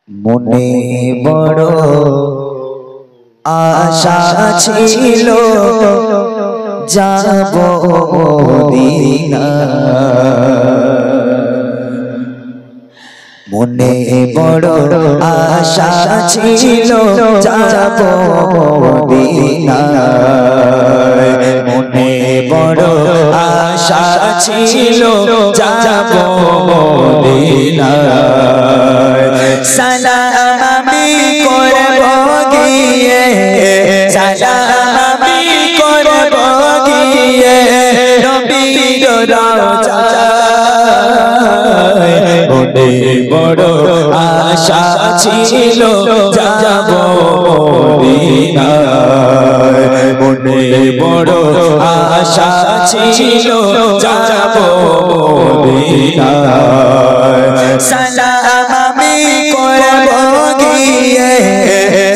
মনে বড় আশা ছিল যাব মদিনা, মনে বড় আশা ছিল যাব মদিনা, মনে বড় আশা ছিল যাব মদিনা। সালাম আমি করব গিয়ে, সালাম আমি করব গিয়ে নবীর রওজায়, মনে বড় আশা ছিল যাব মদিনায়, মনে বড় আশা ছিল যাব মদিনায়। সালাম আমি করব গিয়ে,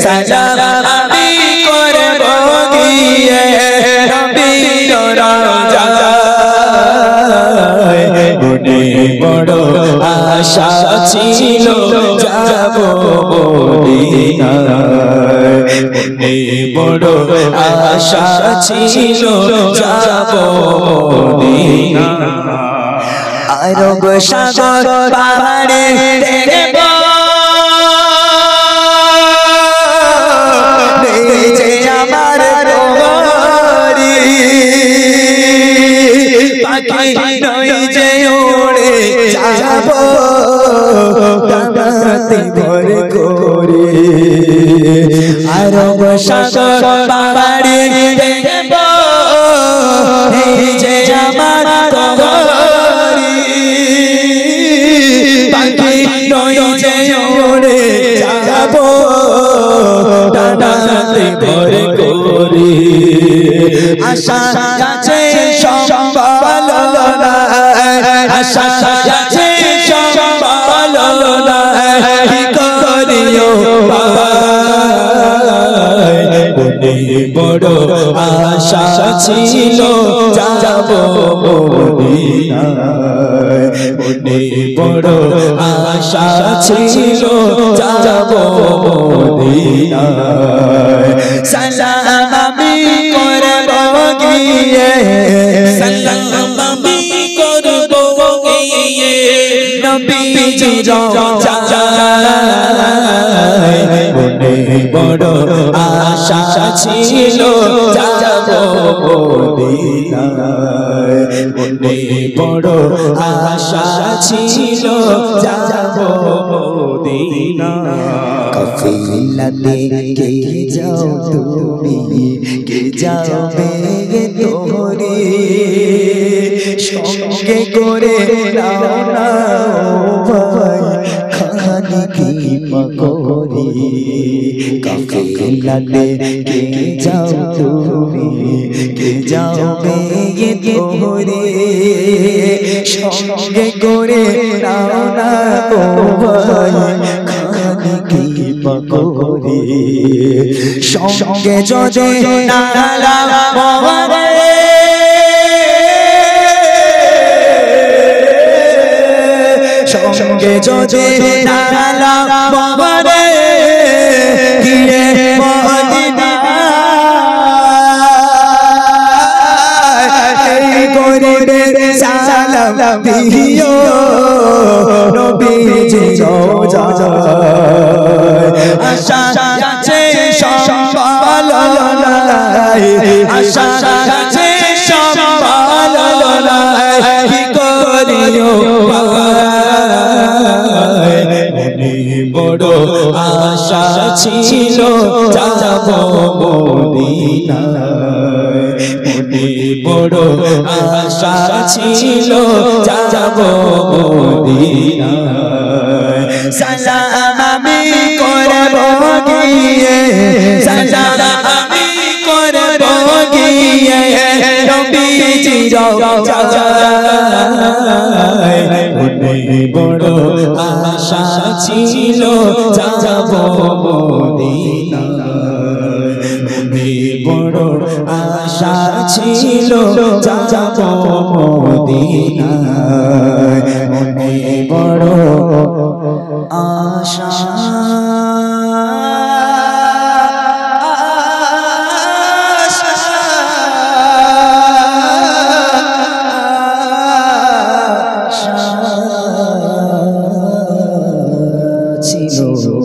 সালাম আমি করব গিয়ে নবীর রওজায়, মনে বড় আশা ছিল যাব মদিনায়, মনে বড় আশা ছিল যাব মদিনায়। আরব সাগর পাহাড়ে দেখব যে আমার তোমারি পাখি নই যে উড়ে যাব ডানাতে ভর করে। আরব সাগর পাহাড়ে দেখব যে আমার তোমারি পাখি নই যে উড়ে যাব ডানাতে ভর করে। আশা আছে সম্বল নাই, আশা আছে সম্বল নাই, কি করিও ভাই, মনে বড় আশা ছিল যাব মদিনায়, মনে বড় আশা ছিল যাব মদিনায়। সালাম আমি করব গিয়ে, সালাম আমি করব গিয়ে নবীজির রওজায়, মনে বড় আশা ছিল যাব মদিনায়, মনে বড় আশা ছিল যাব মদিনায়। কাফিলাতে কে যাও তুমি, কে যাবে তোরে সঙ্গে করে নাও না ভাই খানি কি মকরি। কাফিলাতে কে যাও তুমি, কে যাবে তোরে সঙ্গে করে নাও না ভাই খানি কি মকরি। সঙ্গে যদি না লাগাবো সঙ্গে যদি না লাগাবো গিয়ে মদিনা গরিবের সালাম দিও নবীজির রওজায়। আশা আছে সম্বল নাই, আশা আছে সম্বল নাই, কি করিও ভাই, মনে বড় আশা ছিল যাব মদিনায়, মনে বড় আশা ছিল যাব মদিনায়। সালাম আমি করব গিয়ে, সালাম আমি করব গিয়ে নবীজির রওজায়, মনে বড় আশা ছিল যাব মদিনায়, মনে বড় আশা ছিল যাব মদিনায়, মনে বড় আশা শুনো